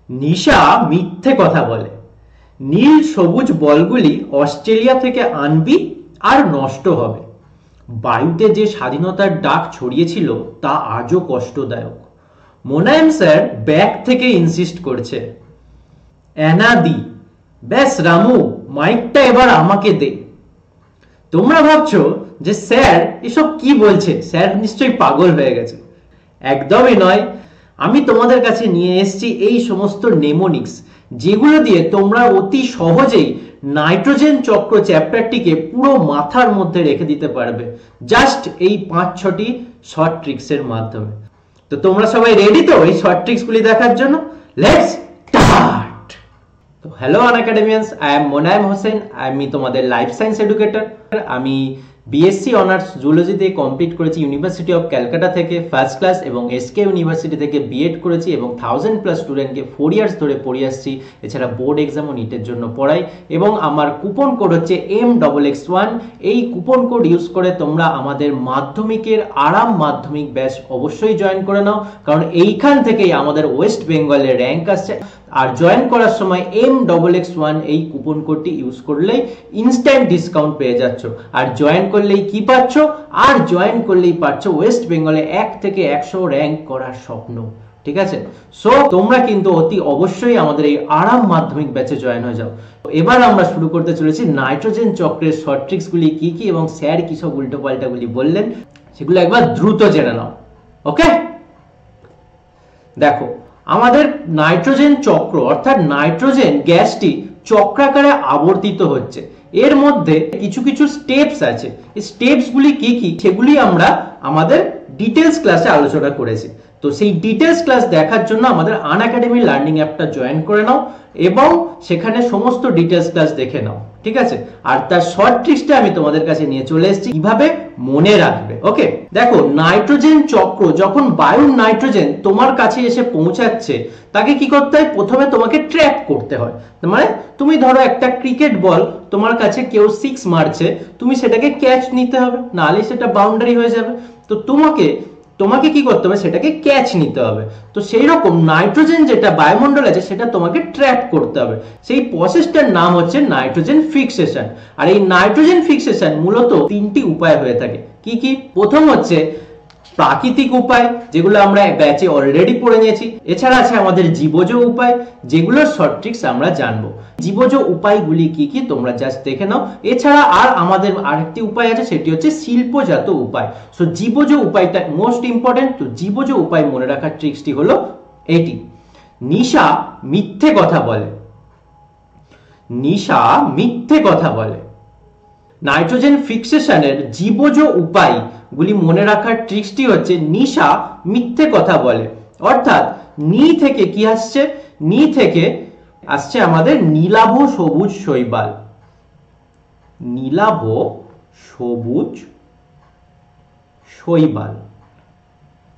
নিশা মিথ্যে কথা বলে। নীল সবুজ বলগুলি অস্ট্রেলিয়া থেকে আনবি আর নষ্ট হবে। বায়ুতে যে স্বাধীনতার ডাক ছড়িয়েছিল তা আজও কষ্টদায়ক। মোনায়েম স্যার ব্যাক থেকে ইনসিস্ট করছে, অ্যানাদি, ব্যাস রামু, মাইকটা এবার আমাকে দে। তোমরা ভাবছো যে স্যার এসব কি বলছে, স্যার নিশ্চয়ই পাগল হয়ে গেছে। একদমই নয়। আমি তোমাদের কাছে নিয়ে এসেছি এই সমস্ত নেমোনিক্স, যেগুলো দিয়ে তোমরা অতি সহজেই নাইট্রোজেন চক্র চ্যাপ্টারটিকে পুরো মাথার মধ্যে রেখে দিতে পারবে, জাস্ট এই 5-6টি শর্ট ট্রিক্সের মাধ্যমে। তো তোমরা সবাই রেডি তো এই শর্ট ট্রিক্সগুলি দেখার জন্য? Let's start. তো hello Unacademians, I am Monayem Hossain, আমি তোমাদের লাইফ সায়েন্স এডুকেটর। আমি বিএসসি অনার্স জুলজিতে কমপ্লিট করেছি ইউনিভার্সিটি অফ ক্যালকাটা থেকে ফার্স্ট ক্লাস, এবং এসকে ইউনিভার্সিটি থেকে বিএড করেছি, এবং 1000+ স্টুডেন্টকে 4 ইয়ার্স ধরে পড়িয়ে আসছি। এছাড়া বোর্ড এক্সাম ও নিটের জন্য পড়াই, এবং আমার কুপন কোড হচ্ছে MXX1। এই কুপন কোড ইউজ করে তোমরা আমাদের মাধ্যমিকের আরাম মাধ্যমিক ব্যাচ অবশ্যই জয়েন করে নাও, কারণ এইখান থেকেই আমাদের ওয়েস্ট বেঙ্গলের র্যাঙ্ক আসছে। আর জয়েন করার সময় MXX1 এই কুপন কোডটি ইউজ করলেই ইনস্ট্যান্ট ডিসকাউন্ট পেয়ে যাচ্ছ। আর জয়েন করলেই কি পাচ্ছ? আর জয়েন করলেই পাচ্ছ ওয়েস্ট বেঙ্গলে 1 থেকে 100 র্যাঙ্ক করার স্বপ্ন। ঠিক আছে? সো তোমরা কিন্তু অতি অবশ্যই আমাদের এই আরাম মাধ্যমিক ব্যাচে জয়েন হয়ে যাও। এবার আমরা শুরু করতে চলেছি নাইট্রোজেন চক্রের শর্ট ট্রিক্স গুলি কি কি, এবং স্যার কি সব উল্টো পাল্টাগুলি বললেন সেগুলো একবার দ্রুত জেনে নাও। ওকে, দেখো, আমাদের নাইট্রোজেন চক্র অর্থাৎ নাইট্রোজেন গ্যাসটি চক্রাকারে আবর্তিত হচ্ছে। এর মধ্যে কিছু কিছু স্টেপস আছে। এই স্টেপস গুলি কি কি সেগুলি আমরা আমাদের ডিটেলস ক্লাসে আলোচনা করেছি। তো সেই ডিটেলস ক্লাস দেখার জন্য আমাদের আনএকাডেমি লার্নিং অ্যাপটা জয়েন করে নাও, এবং সেখানে সমস্ত ডিটেলস ক্লাস দেখে নাও। ঠিক আছে? আর তার শর্ট ট্রিক্সটা আমি তোমাদের কাছে নিয়ে চলে এসেছি কিভাবে মনে রাখবে। ওকে, দেখো, নাইট্রোজেন চক্র যখন বায়ুর নাইট্রোজেন তোমার কাছে এসে পৌঁছাচ্ছে, তাকে কি করতে হয়? প্রথমে তোমাকে ট্র্যাপ করতে হয়। মানে তুমি ধরো একটা ক্রিকেট বল তোমার কাছে কেউ 6 মারছে, তুমি সেটাকে ক্যাচ নিতে হবে, নাহলে সেটা বাউন্ডারি হয়ে যাবে। তো তোমাকে কি করতে হবে? সেটাকে ক্যাচ নিতে হবে। তো সেই রকম নাইট্রোজেন যেটা বায়ুমণ্ডল আছে সেটা তোমাকে ট্র্যাপ করতে হবে। সেই প্রসেসটার নাম হচ্ছে নাইট্রোজেন ফিক্সেশন। আর এই নাইট্রোজেন ফিক্সেশন মূলত 3টি উপায় হয়ে থাকে। কি কি? প্রথম হচ্ছে প্রাকৃতিক উপায়, যেগুলো আমরা ব্যাচে অলরেডি পড়ে নিয়েছি। এছাড়া আছে আমাদের জীবজ উপায়, যেগুলোর শর্ট ট্রিক্স আমরা জানবো। জীবজ উপায়গুলি কি কি তোমরা জাস্ট দেখে নাও। এছাড়া আর আমাদের আরেকটি উপায় আছে, সেটি হচ্ছে শিল্পজাত উপায়। সো জীবজ উপায়টা মোস্ট ইম্পর্টেন্ট। তো জীবজ উপায় মনে রাখার ট্রিক্সটি হলো এটি। নিশা মিথ্যে কথা বলে। নিশা মিথ্যে কথা বলে। নাইট্রোজেন ফিক্সেশনের জীবজ উপায়গুলি মনে রাখার ট্রিক্সটি হচ্ছে নিশা মিথ্যে কথা বলে। অর্থাৎ নি থেকে কি আসছে? নি থেকে আসছে আমাদের নীলাভ সবুজ শৈবাল। নীলাভ সবুজ শৈবাল,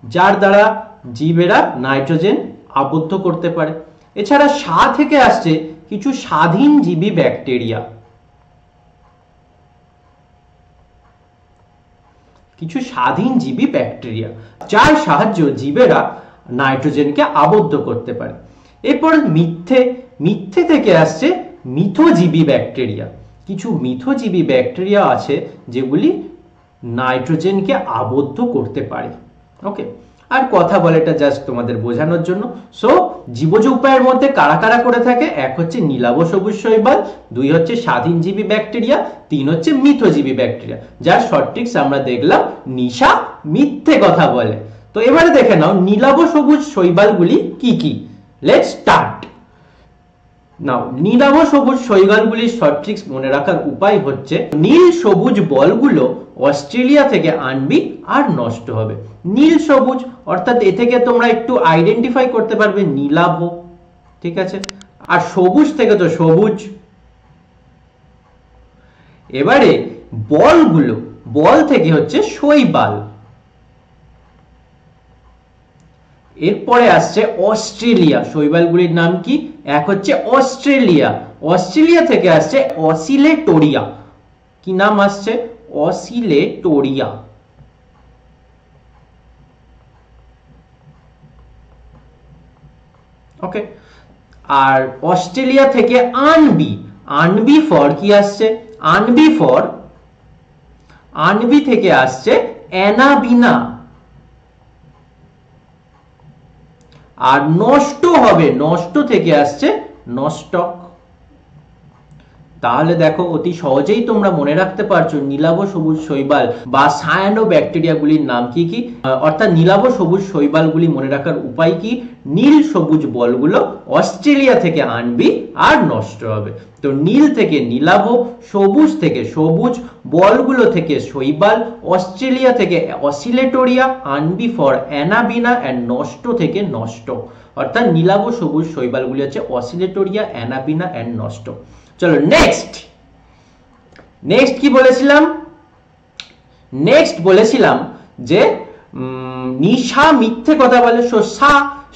যার দ্বারা জীবেরা নাইট্রোজেন আবদ্ধ করতে পারে। এছাড়া সা থেকে আসছে কিছু স্বাধীনজীবী ব্যাকটেরিয়া। কিছু স্বাধীনজীবী ব্যাকটেরিয়া, যার সাহায্যে জীবেরা নাইট্রোজেনকে আবদ্ধ করতে পারে। এরপর মিথ্যে থেকে আসছে মিথজীবী ব্যাকটেরিয়া। কিছু মিথজীবী ব্যাকটেরিয়া আছে যেগুলি নাইট্রোজেনকে আবদ্ধ করতে পারে। ওকে, আর কথা বলেটা জাস্ট তোমাদের বোঝানোর জন্য। সো জীবজ উপায়ের মধ্যে কারা কারা করে থাকে? 1 হচ্ছে নীলাভ সবুজ শৈবাল, 2 হচ্ছে স্বাধীনজীবী ব্যাকটেরিয়া, 3 হচ্ছে মিথজীবী ব্যাকটেরিয়া। যার শর্ট ট্রিক্স আমরা দেখলাম নিশা মিথ্যে কথা বলে। তো এবারে দেখে নাও নীলাভ সবুজ শৈবালগুলি কি কি। Let's start now. নীলাভ সবুজ শৈবালগুলির শর্ট ট্রিক্স মনে রাখার উপায় হচ্ছে, নীল সবুজ বলগুলো অস্ট্রেলিয়া থেকে আনবি আর নষ্ট হবে। নীল সবুজ অর্থাৎ এ থেকে তোমরা একটু আইডেন্টিফাই করতে পারবে নীলাভ। ঠিক আছে? আর সবুজ থেকে তো সবুজ। এবারে বল থেকে হচ্ছে শৈবাল। এরপরে আসছে অস্ট্রেলিয়া। শৈবালগুলির নাম কি? 1 হচ্ছে অস্ট্রেলিয়া। অস্ট্রেলিয়া থেকে আসছে অসিলেটোরিয়া। কি নাম আসছে? অসিলেটোরিয়া। ওকে, আর অস্ট্রেলিয়া থেকে আনবি, আনবি ফর কি আসছে, আনবি থেকে আসছে অ্যানাবিনা। আর নষ্ট হবে, নষ্ট থেকে আসছে নস্টক। তাহলে দেখো অতি সহজেই তোমরা মনে রাখতে পারছো নীলাভ সবুজ শৈবাল বা সায়ানোব্যাকটেরিয়া গুলির নাম কি কি, অর্থাৎ নীলাভ সবুজ শৈবাল গুলি মনে রাখার উপায় কি, নীল সবুজ বলগুলো অস্ট্রেলিয়া থেকে আনবি আর নষ্ট হবে। তো নীল থেকে নীলাভ, সবুজ থেকে সবুজ, বলগুলো থেকে শৈবাল, অস্ট্রেলিয়া থেকে অসিলেটোরিয়া, আনবি ফর অ্যানাবিনা এন্ড নষ্ট থেকে নষ্ট। অর্থাৎ নীলাভ সবুজ শৈবালগুলি হচ্ছে অসিলেটোরিয়া, অ্যানাবিনা এন্ড নষ্ট। চলো নেক্সট কি বলেছিলাম, নেক্সট বলেছিলাম যে নিশা মিথ্যে কথা বলে।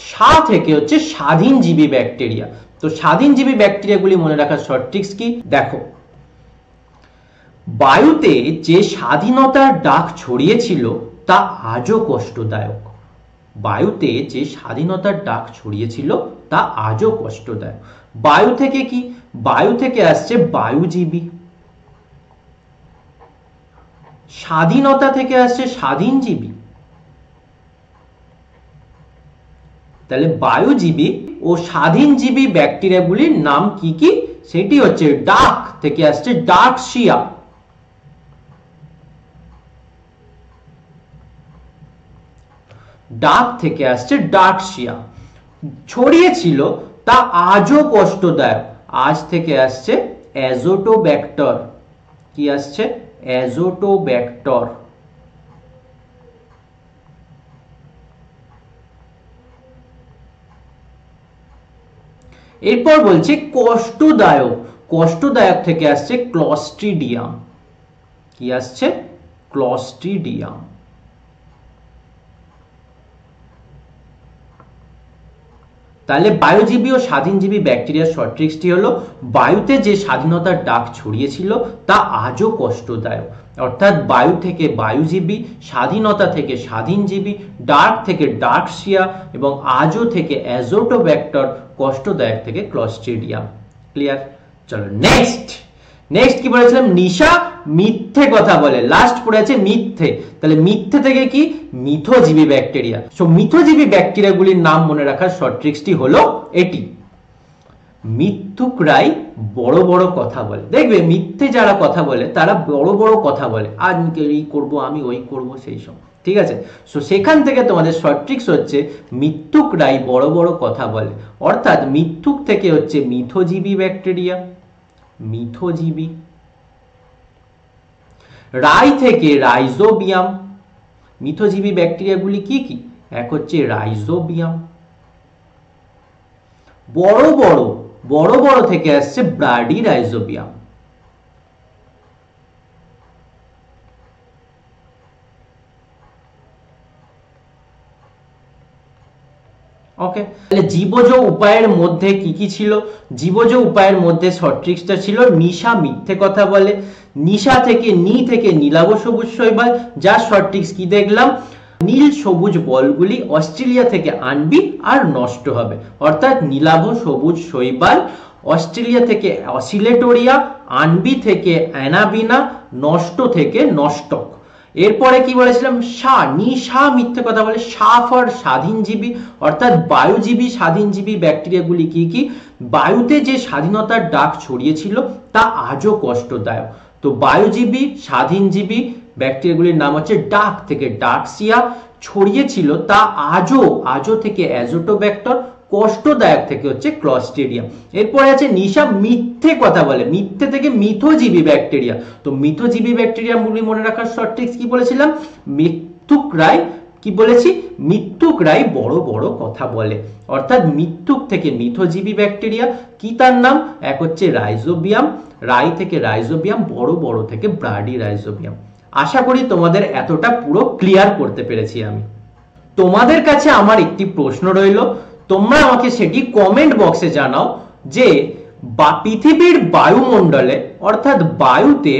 সা থেকে হচ্ছে স্বাধীনজীবী ব্যাকটেরিয়া। তো স্বাধীনজীবী ব্যাকটেরিয়া গুলি মনে রাখার শর্ট ট্রিক্স কি, দেখো বায়ুতে যে স্বাধীনতার ডাক ছড়িয়েছিল তা আজও কষ্টদায়ক। বায়ুতে যে স্বাধীনতার ডাক ছড়িয়েছিল তা আজও কষ্টদায়ক। বায়ু থেকে কি, বায়ু থেকে আসছে বায়ুজীবী, স্বাধীনতা থেকে আসছে স্বাধীনজীবী। তাহলে বায়ুজীবী ও স্বাধীনজীবী ব্যাকটেরিয়াগুলির নাম কি কি, সেটি হচ্ছে ডাক থেকে আসছে ডার্কশিয়া, ডাক থেকে আসছে ডার্কশিয়া। ছড়িয়েছিল তা আজও কষ্টদায়ক, আজ থেকে আসছে অ্যাজোটোব্যাক্টর। কি আসছে, অ্যাজোটোব্যাক্টর। এরপর বলছে কষ্টদায়ক, কষ্টদায়ক থেকে আসছে ক্লস্ট্রিডিয়াম। কি আসছে, ক্লস্ট্রিডিয়াম। তাহলে বায়ুজীবী ও স্বাধীনজীবী ব্যাকটেরিয়ার শর্ট ট্রিক্সটি হলো বায়ুতে যে স্বাধীনতার ডাক ছড়িয়েছিল তা আজও কষ্টদায়ক। অর্থাৎ বায়ু থেকে বায়ুজীবী, স্বাধীনতা থেকে স্বাধীনজীবী, ডার্ক থেকে ডার্কশিয়া এবং আজও থেকে অ্যাজোটোব্যাক্টর, কষ্টদায়ক থেকে ক্লস্ট্রিডিয়াম। ক্লিয়ার? চলো নেক্সট কি বলেছিলাম, নিশা মিথ্যে কথা বলে। লাস্ট পড়ে আছে মিথ্যে। তাহলে মিথ্যে থেকে কি, মিথজীবী ব্যাকটেরিয়া। সো মিথজীবী ব্যাকটেরিয়াগুলির নাম মনে রাখার শর্ট ট্রিক্সটি হলো এটি। মিথ্যুকরাই বড় বড় কথা বলে। দেখবে মিথ্যে যারা কথা বলে তারা বড় বড় কথা বলে, আজ এই করব, আমি ওই করব, সেই সব। ঠিক আছে? সো সেখান থেকে তোমাদের শর্ট ট্রিক্স হচ্ছে মিথ্যুকরাই বড় বড় কথা বলে। অর্থাৎ মিথ্যুক থেকে হচ্ছে মিথজীবী ব্যাকটেরিয়া, মিথজীবী। রাই থেকে রাইজোবিয়াম। মিথজীবী ব্যাকটেরিয়াগুলি কি কি, এক হচ্ছে রাইজোবিয়াম। বড় বড় থেকে আসছে ব্রাডি রাইজোবিয়াম। ওকে, তাহলে জীবজ উপায়ের মধ্যে কি কি ছিল, জীবজ উপায়ের মধ্যে শর্ট ট্রিক্সটা ছিল নিশা মিথ্যে কথা বলে। নিশা থেকে থেকে নীলাভ সবুজ শৈবাল, যার শর্ট ট্রিক্স কি দেখলাম, নীল সবুজ বলগুলি অস্ট্রেলিয়া থেকে আনবি আর নষ্ট হবে। অর্থাৎ নীলাভ সবুজ শৈবাল অস্ট্রেলিয়া থেকে অসিলেটোরিয়া, আনবি থেকে অ্যানাবিনা, নষ্ট থেকে নষ্টক। এরপরে কি বলেছিলাম, নিশা মিথ্যে কথা বলে। ফর স্বাধীনজীবী, অর্থাৎ বায়ুজীবী স্বাধীনজীবী ব্যাকটেরিয়াগুলি কি কি, বায়ুতে যে স্বাধীনতার ডাক ছড়িয়েছিল তা আজও কষ্টদায়ক। তো বায়ুজীবী স্বাধীনজীবী ব্যাকটেরিয়াগুলির নাম হচ্ছে ডাক থেকে ডার্কশিয়া, ছড়িয়েছিল তা আজও থেকে অ্যাজোটোব্যাক্টর, কষ্টদায়ক থেকে হচ্ছে ক্লস্ট্রিডিয়াম। এরপরে আছে নিশা মিথ্যে কথা বলে। মিথ্যে থেকে মিথজীবী ব্যাকটেরিয়া। তো মিথজীবী ব্যাকটেরিয়া গুলি মনে রাখার শর্ট ট্রিক্স কি বলেছিলাম, মিথ্যুকরাই কি বলেছি, মিথ্যুকরাই বড় বড় কথা বলে। অর্থাৎ মিথ্যুক থেকে মিথজীবী ব্যাকটেরিয়া, কি তার নাম, এক হচ্ছে রাইজোবিয়াম, রাই থেকে রাইজোবিয়াম, বড় থেকে ব্রাডি রাইজোবিয়াম। আশা করি তোমাদের এতটা পুরো ক্লিয়ার করতে পেরেছি আমি। তোমাদের কাছে আমার একটি প্রশ্ন রইল, তোমরা আমাকে সেটি কমেন্ট বক্সে জানাও যে পৃথিবীর বায়ুমণ্ডলে অর্থাৎ বায়ুতে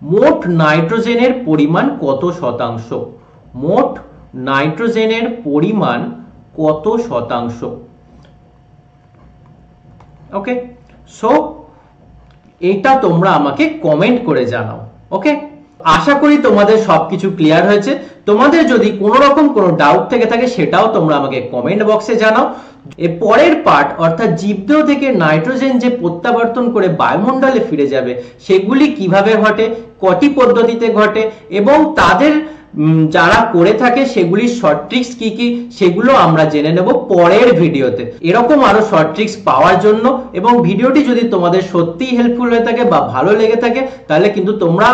মোট নাইট্রোজেনের পরিমাণ কত শতাংশ, মোট নাইট্রোজেনের পরিমাণ কত শতাংশ। ওকে, সো এটা তোমরা আমাকে কমেন্ট করে জানাও। ওকে, আশা করি তোমাদের সবকিছু ক্লিয়ার হয়েছে। তোমাদের যদি কোনো রকম কোনো ডাউট থেকে থাকে সেটাও তোমরা আমাকে কমেন্ট বক্সে জানাও। এর পরের পার্ট অর্থাৎ জীবদেহ থেকে নাইট্রোজেন যে প্রত্যাবর্তন করে বায়ুমণ্ডলে ফিরে যাবে সেগুলি কিভাবে ঘটে, কটি পদ্ধতিতে ঘটে এবং তাদের যারা করে থাকে সেগুলির শর্ট ট্রিক্স কি কি সেগুলো আমরা জেনে নেব পরের ভিডিওতে। এরকম আরো শর্ট ট্রিক্স পাওয়ার জন্য এবং ভিডিওটি যদি তোমাদের সত্যিই হেল্পফুল হয়ে থাকে বা ভালো লেগে থাকে তাহলে কিন্তু তোমরা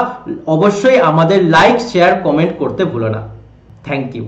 অবশ্যই আমাদের লাইক শেয়ার কমেন্ট করতে ভুলো না। Thank you.